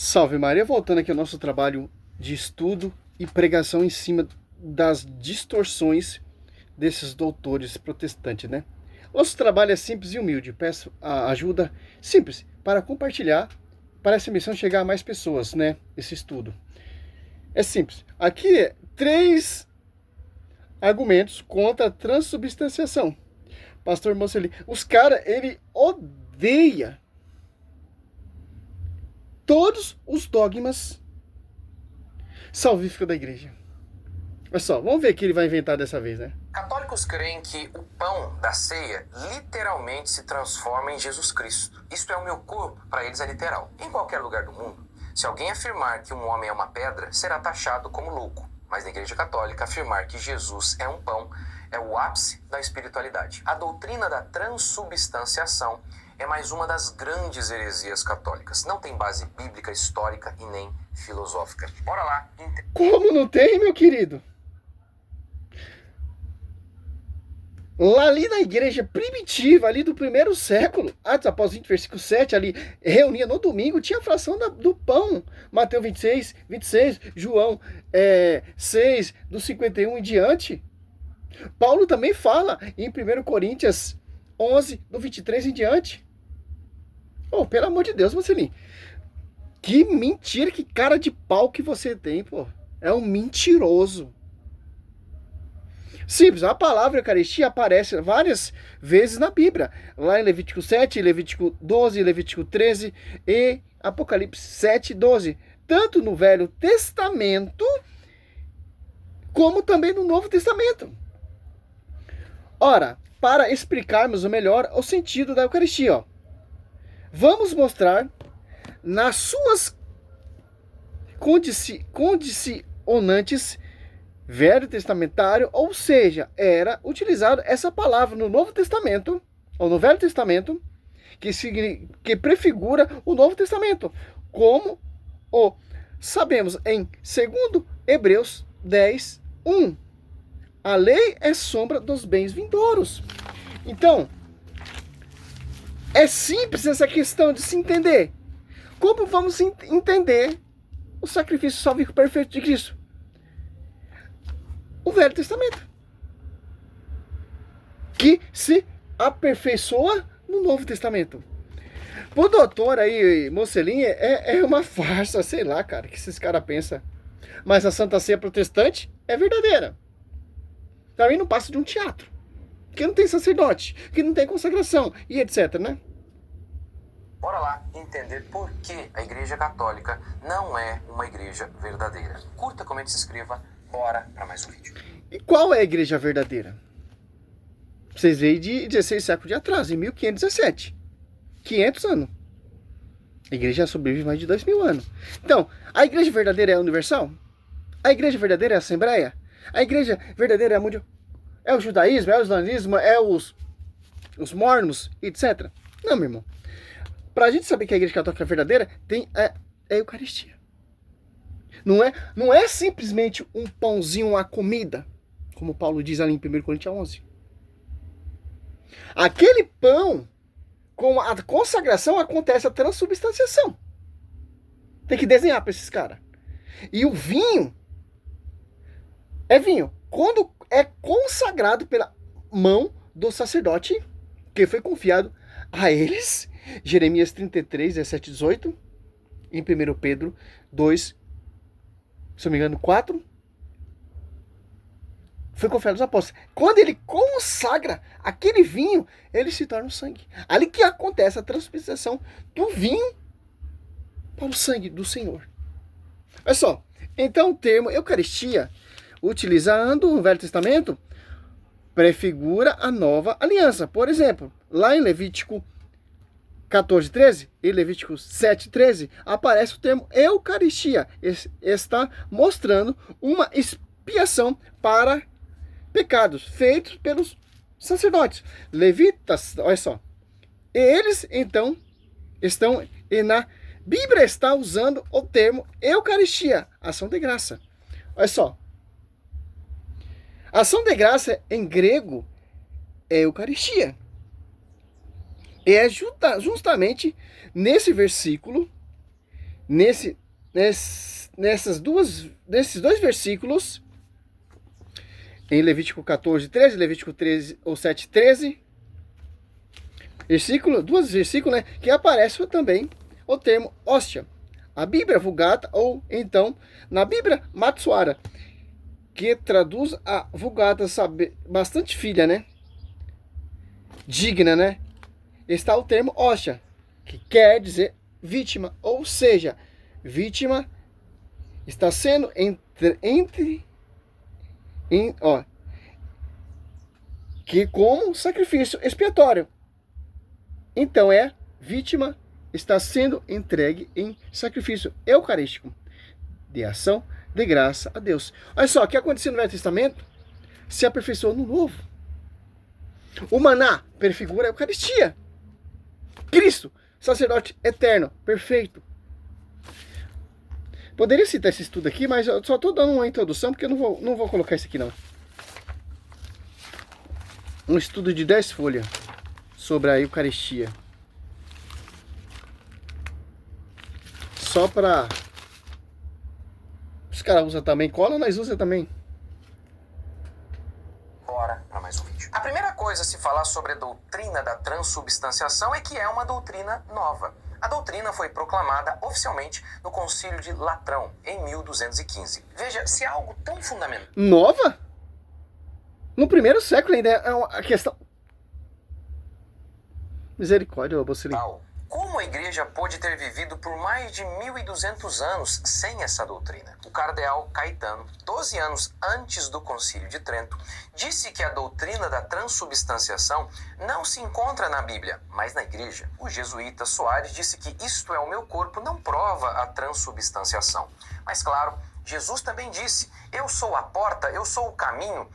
Salve Maria, voltando aqui ao nosso trabalho de estudo e pregação em cima das distorções desses doutores protestantes, né? Nosso trabalho é simples e humilde, peço a ajuda simples para compartilhar, para essa missão chegar a mais pessoas, né? Esse estudo. É simples. Aqui, 3 argumentos contra a transubstanciação. Pastor Mocelin, os caras, ele odeia todos os dogmas salvíficos da igreja. Olha só, vamos ver o que ele vai inventar dessa vez, né? Católicos creem que o pão da ceia literalmente se transforma em Jesus Cristo. Isto é o meu corpo, para eles é literal. Em qualquer lugar do mundo, se alguém afirmar que um homem é uma pedra, será taxado como louco. Mas na Igreja Católica, afirmar que Jesus é um pão é o ápice da espiritualidade. A doutrina da transubstanciação é mais uma das grandes heresias católicas. Não tem base bíblica, histórica e nem filosófica. Bora lá. Como não tem, meu querido? Lá ali na igreja primitiva, ali do primeiro século, Atos após 20, versículo 7, ali, reunia no domingo, tinha a fração do pão. Mateus 26, João 6, do 51 em diante. Paulo também fala em 1 Coríntios 11, do 23 em diante. Oh, pelo amor de Deus, Mocelin. Que mentira, que cara de pau que você tem, pô. É um mentiroso. Simples, a palavra Eucaristia aparece várias vezes na Bíblia. Lá em Levítico 7, Levítico 12, Levítico 13 e Apocalipse 7, 12. Tanto no Velho Testamento, como também no Novo Testamento. Ora, para explicarmos melhor o sentido da Eucaristia, ó, vamos mostrar nas suas condicionantes Velho Testamentário, ou seja, era utilizada essa palavra no Novo Testamento, ou no Velho Testamento, que prefigura o Novo Testamento, como sabemos em 2 Hebreus 10, 1. A lei é sombra dos bens vindouros. Então, é simples essa questão de se entender. Como vamos entender o sacrifício salvífico perfeito de Cristo? O Velho Testamento, que se aperfeiçoa no Novo Testamento. O doutor aí, Mocelin, é uma farsa, sei lá, cara, que esses caras pensam. Mas a Santa Ceia protestante é verdadeira. Pra mim não passa de um teatro. Que não tem sacerdote, que não tem consagração, e etc, né? Bora lá entender por que a Igreja Católica não é uma igreja verdadeira. Curta, comente, se inscreva. Bora para mais um vídeo. E qual é a igreja verdadeira? Vocês veem de 16 séculos de atrás, em 1517. 500 anos. A igreja sobrevive mais de 2000 anos. Então, a igreja verdadeira é universal? A igreja verdadeira é a Assembleia? A igreja verdadeira é mundial? É o judaísmo? É o islamismo? É os mormons, etc. Não, meu irmão. Pra gente saber que a igreja católica é verdadeira, tem a Eucaristia. Não é simplesmente um pãozinho, uma comida, como Paulo diz ali em 1 Coríntios 11. Aquele pão, com a consagração, acontece a transubstanciação. Tem que desenhar para esses caras. E o vinho é vinho. Quando é consagrado pela mão do sacerdote, que foi confiado a eles, Jeremias 33, 17, 18, em 1 Pedro 2, se não me engano, 4, foi confiado aos apóstolos. Quando ele consagra aquele vinho, ele se torna o sangue. Ali que acontece a transubstanciação do vinho para o sangue do Senhor. Olha só, então o termo Eucaristia, utilizando o Velho Testamento, prefigura a nova aliança. Por exemplo, lá em Levítico 14, 13 e Levítico 7, 13, aparece o termo Eucaristia. Está mostrando uma expiação para pecados feitos pelos sacerdotes. Levitas, olha só. Eles, então, estão, e na Bíblia está usando o termo Eucaristia, ação de graça. Olha só. Ação de graça em grego é Eucaristia. E é justamente nesse versículo nesses dois versículos, em Levítico 14, 13, Levítico 13, ou 7, 13, duas versículos, né, que aparece também o termo hóstia. A Bíblia Vulgata, ou então, na Bíblia Matsuara, que traduz a Vulgata, sabe, bastante filha, né? Digna, né? Está o termo hóstia, que quer dizer vítima, ou seja, vítima está sendo que como sacrifício expiatório. Então vítima está sendo entregue em sacrifício eucarístico de ação de graça a Deus. Olha só, o que aconteceu no Velho Testamento se aperfeiçoou no Novo. O maná prefigura a Eucaristia. Cristo, sacerdote eterno, perfeito. Poderia citar esse estudo aqui, mas eu só estou dando uma introdução, porque eu não vou colocar isso aqui não. Um estudo de 10 folhas sobre a Eucaristia. Só para... Os caras usam também cola, nós usamos também. Bora para mais um vídeo. A primeira coisa a se falar sobre a doutrina da transubstanciação é que é uma doutrina nova. A doutrina foi proclamada oficialmente no Concílio de Latrão, em 1215. Veja, se é algo tão fundamental... Nova? No primeiro século ainda é uma questão... Misericórdia, Bocelino. Como a igreja pôde ter vivido por mais de 1.200 anos sem essa doutrina? O cardeal Caetano, 12 anos antes do Concílio de Trento, disse que a doutrina da transubstanciação não se encontra na Bíblia, mas na igreja. O jesuíta Soares disse que isto é o meu corpo não prova a transubstanciação. Mas claro, Jesus também disse, eu sou a porta, eu sou o caminho.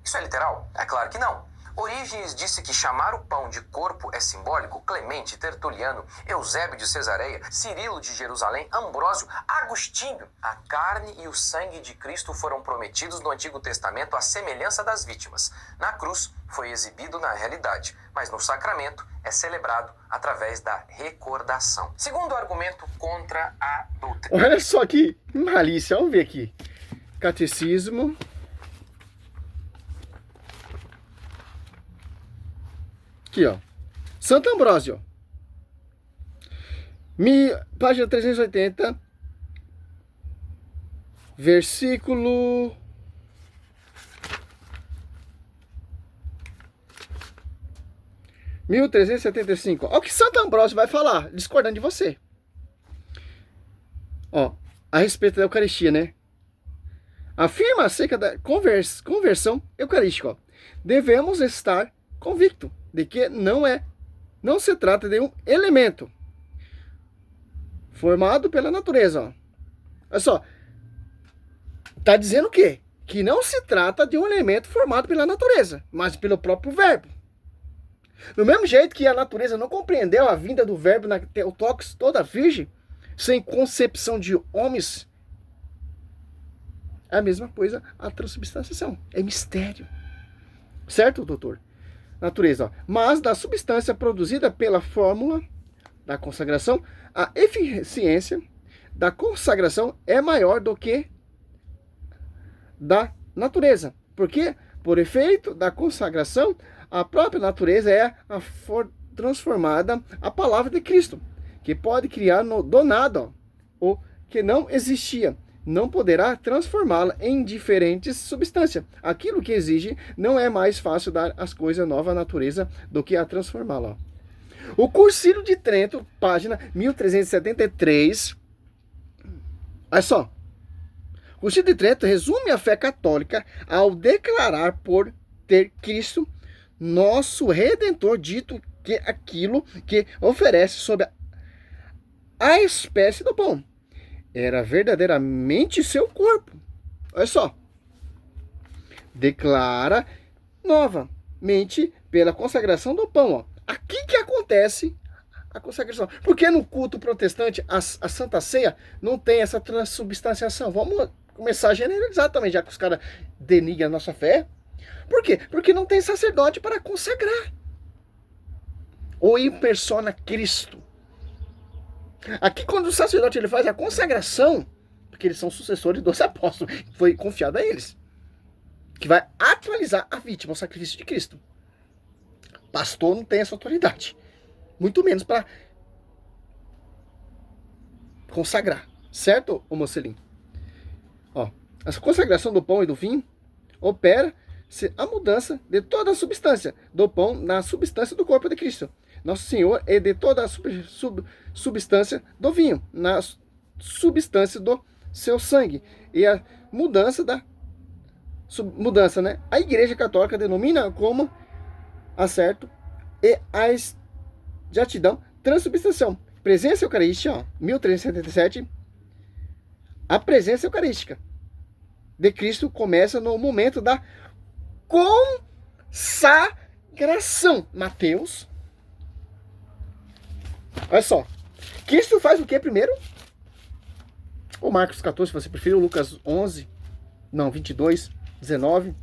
Isso é literal? É claro que não. Orígenes disse que chamar o pão de corpo é simbólico. Clemente, Tertuliano, Eusébio de Cesareia, Cirilo de Jerusalém, Ambrósio, Agostinho. A carne e o sangue de Cristo foram prometidos no Antigo Testamento à semelhança das vítimas. Na cruz foi exibido na realidade, mas no sacramento é celebrado através da recordação. Segundo argumento contra a doutrina. Olha só que malícia, vamos ver aqui. Catecismo... Aqui, ó. Santo Ambrósio. Página 380. Versículo... (1375). Olha o que Santo Ambrósio vai falar, discordando de você. Ó, a respeito da Eucaristia, né? Afirma acerca da conversão eucarística. Ó. Devemos estar convictos de que não se trata de um elemento formado pela natureza. Ó. Olha só, está dizendo o quê? Que não se trata de um elemento formado pela natureza, mas pelo próprio verbo. Do mesmo jeito que a natureza não compreendeu a vinda do verbo na Teotocos toda virgem, sem concepção de homens, é a mesma coisa a transubstanciação. É mistério. Certo, doutor? Natureza, ó. Mas da substância produzida pela fórmula da consagração, a eficiência da consagração é maior do que da natureza. Porque, por efeito da consagração, a própria natureza é transformada a palavra de Cristo, que pode criar do nada, ó, o que não existia. Não poderá transformá-la em diferentes substâncias. Aquilo que exige não é mais fácil dar às coisas nova natureza do que a transformá-la. O Concílio de Trento, página 1373. Olha só. O Concílio de Trento resume a fé católica ao declarar por ter Cristo, nosso Redentor, dito que aquilo que oferece sob a espécie do pão era verdadeiramente seu corpo. Olha só. Declara novamente pela consagração do pão. Ó. Aqui que acontece a consagração. Porque no culto protestante, a Santa Ceia não tem essa transubstanciação. Vamos começar a generalizar também, já que os caras denigram a nossa fé. Por quê? Porque não tem sacerdote para consagrar. Ou em persona Cristo. Aqui, quando o sacerdote ele faz a consagração, porque eles são sucessores dos apóstolos, foi confiado a eles, que vai atualizar a vítima, o sacrifício de Cristo. Pastor não tem essa autoridade, muito menos para consagrar, certo, ô Mocelinho? Ó, a consagração do pão e do vinho opera-se a mudança de toda a substância do pão na substância do corpo de Cristo, nosso Senhor, e de toda a substância do vinho na substância do seu sangue, e a mudança da mudança, né? A Igreja Católica denomina como acerto e a exatidão transubstanciação. Presença eucarística, ó, 1377. A presença eucarística de Cristo começa no momento da consagração. Mateus. Olha só. Cristo faz o que primeiro? Ou Marcos 14, se você preferir, ou Lucas 11. Não, 22, 19.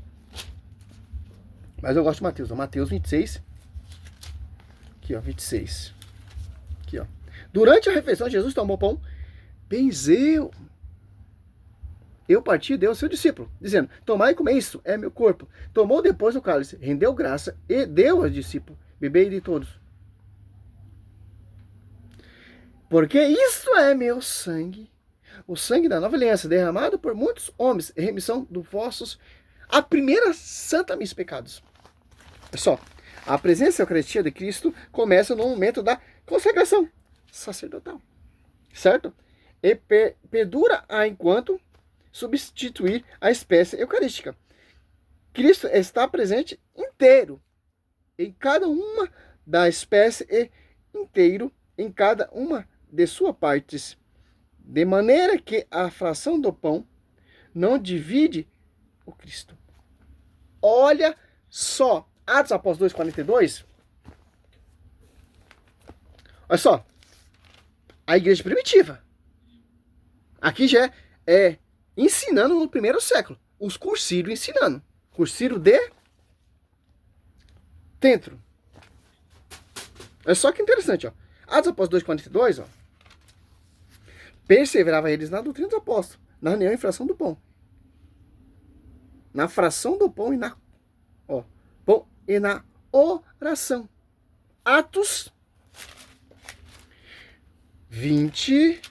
Mas eu gosto de Mateus. Ó, Mateus 26. Aqui, ó, 26. Aqui, ó. Durante a refeição, Jesus tomou pão, benzeu. Eu parti e deu ao seu discípulo, dizendo: tomai e comei, isso é meu corpo. Tomou depois o cálice, rendeu graça e deu ao discípulo: bebei de todos. Porque isso é meu sangue, o sangue da nova aliança, derramado por muitos homens, em remissão dos vossos, a primeira santa missa pecados. Olha só, a presença eucarística de Cristo começa no momento da consagração sacerdotal, certo? E perdura enquanto substituir a espécie eucarística. Cristo está presente inteiro em cada uma da espécie e inteiro em cada uma de suas partes, de maneira que a fração do pão não divide o Cristo. Olha só, Atos Apóstolos 2:42. Olha só, a igreja primitiva. Aqui já é ensinando no primeiro século. Os cursírios ensinando. Cursírio de Tentro. É só que interessante, ó. Atos Apóstolos 2:42, ó. Perseverava eles na doutrina dos apóstolos, na reunião e fração do pão. Na fração do pão e na pão e na oração. Atos 20.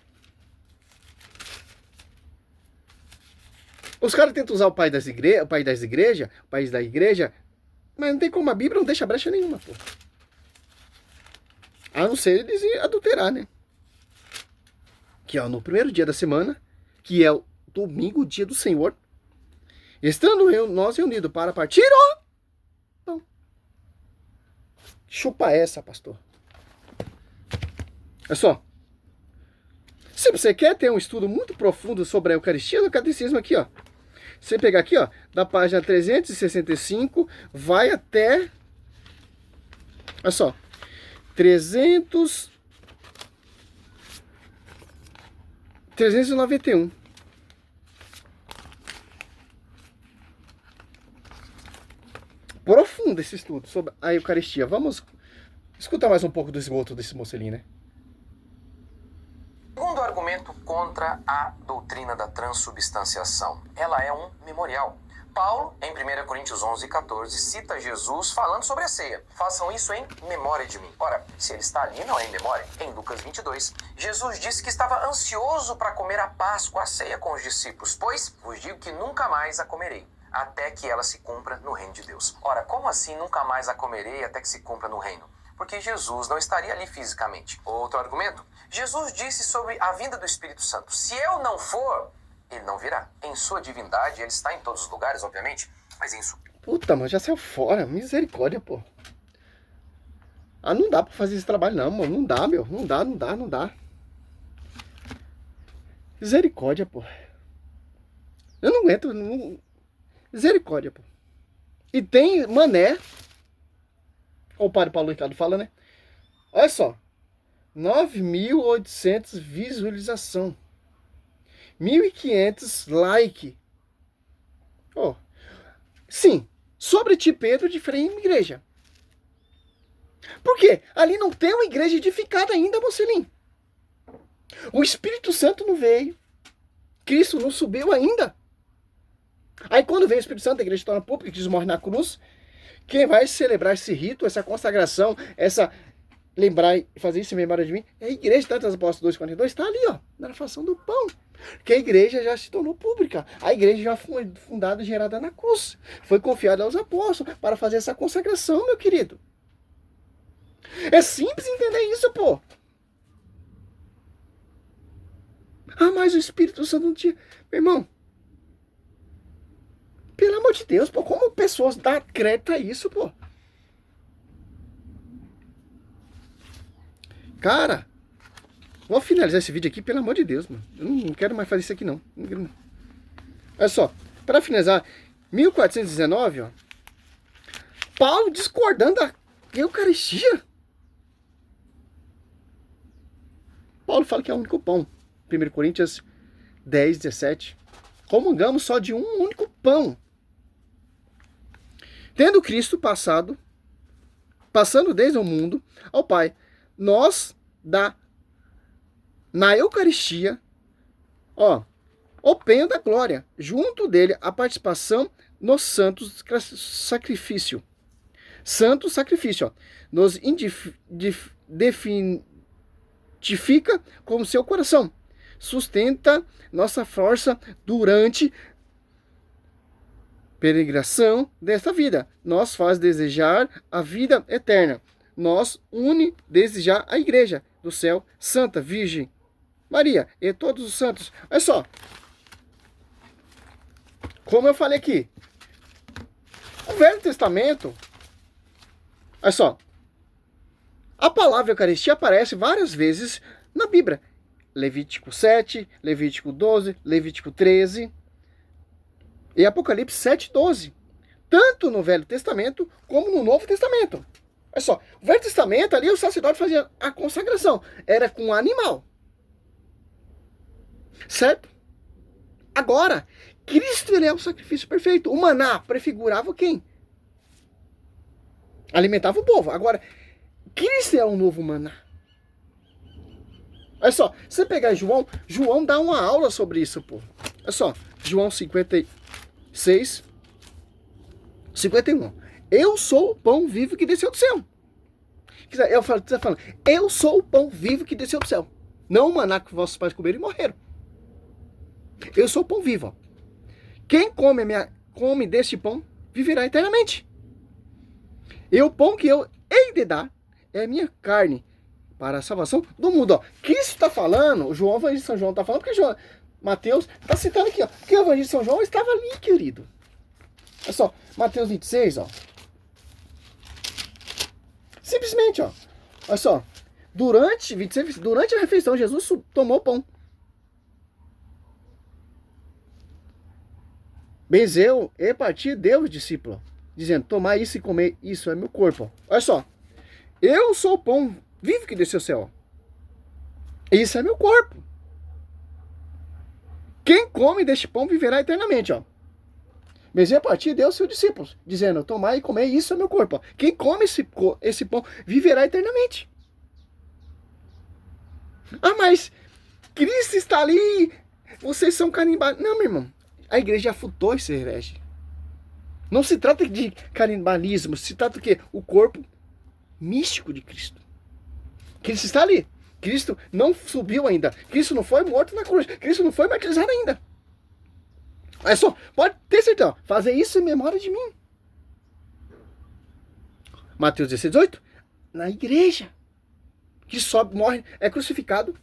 Os caras tentam usar o pai da igreja, mas não tem como, a Bíblia não deixa brecha nenhuma, pô. A não ser eles adulterar, né? Que ó, no primeiro dia da semana, que é o domingo, o dia do Senhor, estando nós reunidos para partir o pão. Chupa essa, pastor. Olha só. Se você quer ter um estudo muito profundo sobre a Eucaristia, do Catecismo aqui, ó. Você pegar aqui, ó, da página 365, vai até... Olha só. 391. Profundo esse estudo sobre a Eucaristia. Vamos escutar mais um pouco do esgoto desse Mocelinho, né? Segundo argumento contra a doutrina da transubstanciação, ela é um memorial. Paulo, em 1 Coríntios 11:14, cita Jesus falando sobre a ceia. Façam isso em memória de mim. Ora, se ele está ali, não é em memória. Em Lucas 22, Jesus disse que estava ansioso para comer a Páscoa, a ceia com os discípulos, pois vos digo que nunca mais a comerei, até que ela se cumpra no reino de Deus. Ora, como assim nunca mais a comerei até que se cumpra no reino? Porque Jesus não estaria ali fisicamente. Outro argumento, Jesus disse sobre a vinda do Espírito Santo: se eu não for, ele não virá. Em sua divindade, ele está em todos os lugares, obviamente, mas em sua... Puta, mano, já saiu fora. Misericórdia, pô. Ah, não dá pra fazer esse trabalho não, mano. Não dá, meu. Não dá. Misericórdia, pô. Eu não aguento. Não... Misericórdia, pô. E tem mané... Como o padre Paulo Ricardo fala, né? Olha só. 9.800 visualização. 1.500 like. Oh. Sim. Sobre ti, Pedro, de freio em igreja. Por quê? Ali não tem uma igreja edificada ainda, Mocelinho. O Espírito Santo não veio. Cristo não subiu ainda. Aí quando vem o Espírito Santo, a igreja torna pública, Cristo morre na cruz. Quem vai celebrar esse rito, essa consagração, lembrar e fazer isso em memória de mim, é a igreja, Tantos Apóstolos 2,42, está ali, ó, na fração do pão. Que a igreja já se tornou pública. A igreja já foi fundada e gerada na cruz. Foi confiada aos apóstolos para fazer essa consagração, meu querido. É simples entender isso, pô. Ah, mas o Espírito Santo não tinha... Meu irmão, pelo amor de Deus, pô, como pessoas dão crédito a isso, pô? Cara, vou finalizar esse vídeo aqui, pelo amor de Deus, mano. Eu não quero mais fazer isso aqui, não. Olha só, para finalizar, 1419, ó. Paulo discordando da Eucaristia. Paulo fala que é o único pão. 1 Coríntios 10, 17. Comungamos só de um único pão. Tendo Cristo passando desde o mundo ao Pai, nós na Eucaristia, ó, o penho da glória, junto dele a participação no santo sacrifício. Santo sacrifício, ó, nos identifica como seu coração, sustenta nossa força durante peregrinação desta vida, nos faz desejar a vida eterna, nos une desejar a igreja do céu, Santa Virgem Maria e todos os santos. Olha só, como eu falei aqui, o Velho Testamento, olha só, a palavra Eucaristia aparece várias vezes na Bíblia. Levítico 7, Levítico 12, Levítico 13 e Apocalipse 7, 12. Tanto no Velho Testamento como no Novo Testamento. Olha só, o Velho Testamento ali o sacerdote fazia a consagração. Era com um animal. Certo? Agora, Cristo ele é o sacrifício perfeito. O maná prefigurava quem? Alimentava o povo. Agora, Cristo é o novo maná. Olha só, se você pegar João dá uma aula sobre isso, pô. Olha só, João 56, 51. Eu sou o pão vivo que desceu do céu. Eu falo, você tá falando, eu sou o pão vivo que desceu do céu. Não o maná que vossos pais comeram e morreram. Eu sou o pão vivo. Ó. Quem come deste pão viverá eternamente. E o pão que eu hei de dar é a minha carne para a salvação do mundo. Ó. Cristo está falando, o João Evangelho de São João está falando, porque Mateus está citando aqui, ó, que o Evangelho de São João estava ali, querido. Olha só, Mateus 26, ó. Simplesmente, ó. Olha só, durante a refeição, Jesus tomou pão. Benzeu e partiu deu os discípulos, dizendo, tomai isso e comer, isso é meu corpo. Olha só, eu sou o pão vivo que desceu do céu. Isso é meu corpo. Quem come deste pão viverá eternamente, ó. Benzeu e partiu deu aos seus discípulos, dizendo, tomai e comer, isso é meu corpo. Ó. Quem come esse pão viverá eternamente. Ah, mas Cristo está ali, vocês são canibais. Não, meu irmão. A igreja já futou esse herege. Não se trata de canibalismo, se trata do quê? O corpo místico de Cristo. Cristo está ali. Cristo não subiu ainda. Cristo não foi morto na cruz. Cristo não foi martirizado ainda. Olha só, pode ter certeza. Fazer isso em memória de mim. Mateus 16, 18. Na igreja. Que sobe, morre, é crucificado.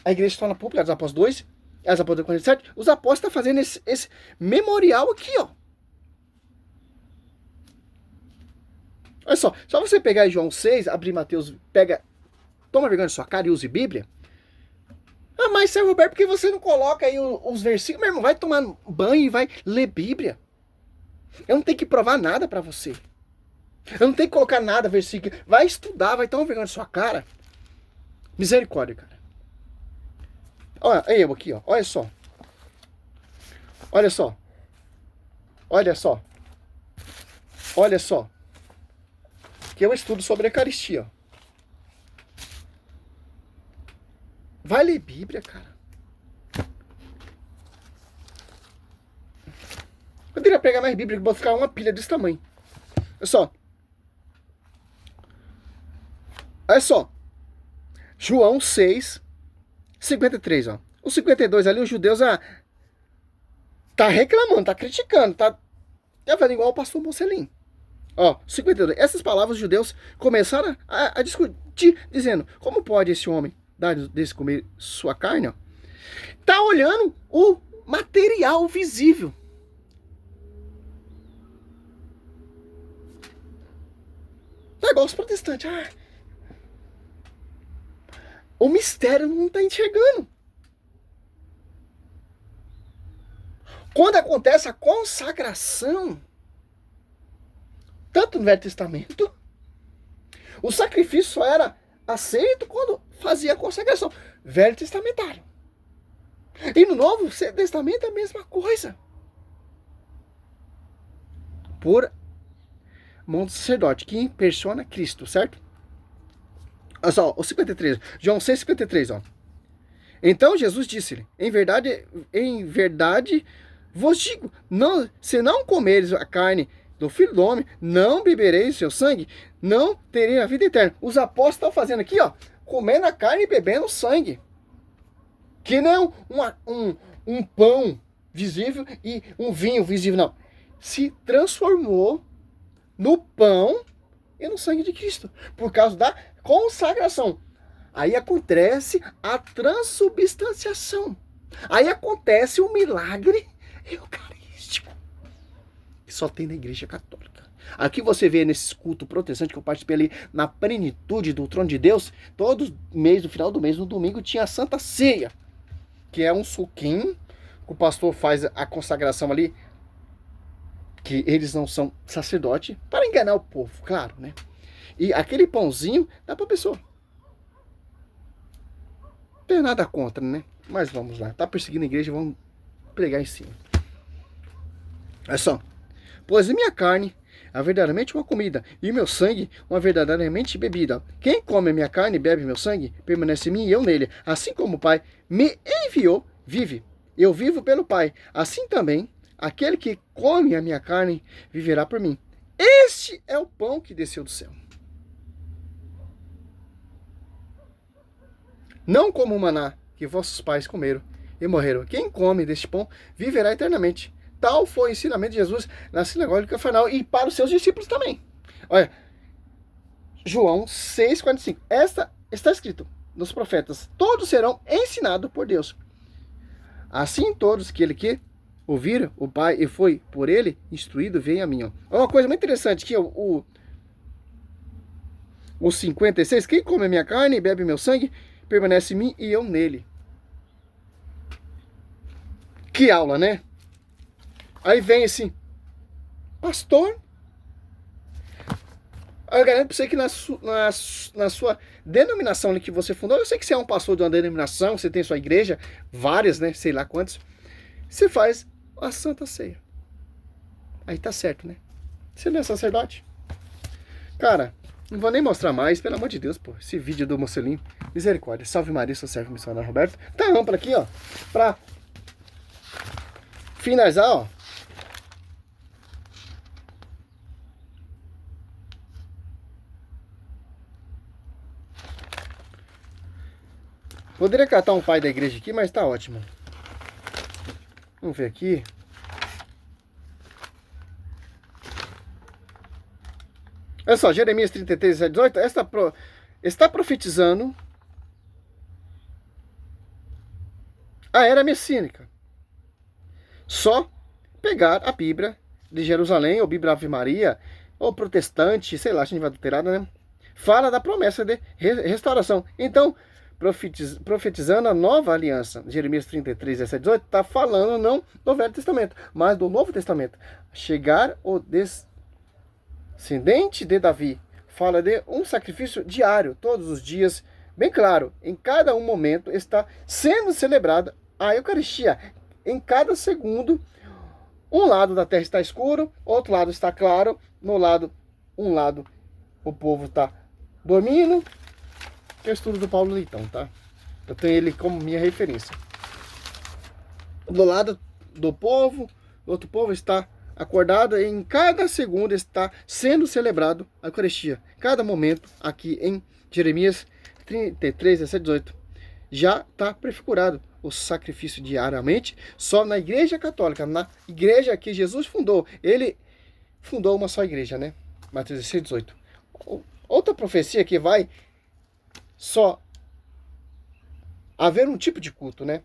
A igreja se torna pública, dos apóstolos 2. As apóstolos 47, os apóstolos estão fazendo esse memorial aqui, ó. Olha só você pegar em João 6, abrir Mateus, toma vergonha na sua cara e use Bíblia. Ah, mas São Roberto, por que você não coloca aí os versículos? Meu irmão, vai tomar banho e vai ler Bíblia. Eu não tenho que provar nada pra você. Eu não tenho que colocar nada, versículo. Vai estudar, vai tomar vergonha na sua cara. Misericórdia, cara. Olha eu aqui, ó. Olha só. Olha só. Olha só. Olha só. Que eu estudo sobre a Eucaristia. Vai ler Bíblia, cara. Eu teria pegar mais Bíblia, que vou ficar uma pilha desse tamanho. Olha só. Olha só. João 6, 53, ó. O 52 ali, os judeus tá reclamando, tá criticando, tá fazendo igual o pastor Mocelin. Ó, 52. Essas palavras os judeus começaram a discutir, dizendo: como pode esse homem dar desse comer sua carne? Ó? Tá olhando o material visível. Tá igual os protestantes. O mistério não tá enxergando. Quando acontece a consagração, tanto no Velho Testamento, o sacrifício só era aceito quando fazia a consagração. Velho Testamentário. E no Novo Testamento é a mesma coisa. Por mão do sacerdote, que impersona Cristo, certo? Olha só, o 53, João 6, 53, ó. Então Jesus disse-lhe: em verdade vos digo, se não comeres a carne do Filho do Homem, não bebereis seu sangue, não tereis a vida eterna. Os apóstolos estão fazendo aqui, ó, comendo a carne e bebendo o sangue. Que não um pão visível e um vinho visível, não. Se transformou no pão e no sangue de Cristo, por causa da consagração. Aí acontece a transubstanciação. Aí acontece o milagre eucarístico, que só tem na Igreja Católica. Aqui você vê nesses cultos protestantes que eu participei ali na plenitude do trono de Deus, todo mês, no final do mês, no domingo, tinha a Santa Ceia, que é um suquinho que o pastor faz a consagração ali, que eles não são sacerdote, para enganar o povo, claro, né? E aquele pãozinho dá para a pessoa. Não tem nada contra, né? Mas vamos lá. Tá perseguindo a igreja, vamos pregar em cima. Olha só. Pois a minha carne é verdadeiramente uma comida, e o meu sangue uma verdadeiramente bebida. Quem come a minha carne e bebe meu sangue, permanece em mim e eu nele. Assim como o Pai me enviou, vive. Eu vivo pelo Pai. Assim também, aquele que come a minha carne viverá por mim. Este é o pão que desceu do céu. Não como o maná que vossos pais comeram e morreram. Quem come deste pão viverá eternamente. Tal foi o ensinamento de Jesus na sinagoga de Cafarnaum e para os seus discípulos também. Olha, João 6,45. Esta está escrito nos profetas: todos serão ensinados por Deus. Assim todos aquele que ouviram o Pai e foi por ele instruído, vem a mim. Ó. Uma coisa muito interessante que o 56, quem come a minha carne e bebe meu sangue, permanece em mim e eu nele. Que aula, né? Aí vem esse pastor. Eu garanto pra você que na sua denominação ali que você fundou, eu sei que você é um pastor de uma denominação, você tem sua igreja, várias, né? Sei lá quantas. Você faz a Santa Ceia. Aí tá certo, né? Você não é sacerdote? Cara, não vou nem mostrar mais, pelo amor de Deus, pô. Esse vídeo do Mocelinho. Misericórdia. Salve Maria, seu servo missionário Roberto. Tá amplo aqui, ó. Pra finalizar, ó. Poderia catar um pai da igreja aqui, mas tá ótimo. Vamos ver aqui. Olha só, Jeremias 33, 18. Está profetizando a era messínica. Só pegar a Bíblia de Jerusalém, ou Bíblia Ave Maria, ou protestante, sei lá, a gente vai adulterada, né? Fala da promessa de restauração. Então, profetizando a nova aliança, Jeremias 33, 17, 18, está falando não do Velho Testamento, mas do Novo Testamento. Chegar o descendente de Davi, fala de um sacrifício diário, todos os dias, bem claro, em cada um momento está sendo celebrada a Eucaristia. Em cada segundo, um lado da terra está escuro, outro lado está claro, um lado o povo está dormindo. Que é o estudo do Paulo Leitão, tá? Eu tenho ele como minha referência. Do lado do povo, o outro povo está acordado, e em cada segundo está sendo celebrado a Eucaristia. Cada momento, aqui em Jeremias 33, 17, 18, já está prefigurado o sacrifício diariamente, só na Igreja Católica, na igreja que Jesus fundou. Ele fundou uma só igreja, né? Mateus 16, 18. Outra profecia que vai só haver um tipo de culto, né?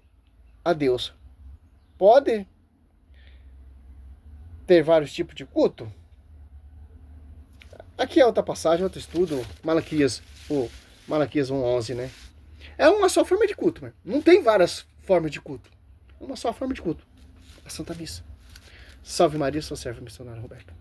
A Deus. Pode ter vários tipos de culto? Aqui é outra passagem, outro estudo, Malaquias 1:11, né? É uma só forma de culto, mano. Não tem várias formas de culto. É uma só forma de culto. A Santa Missa. Salve Maria, sou servo missionário Roberto.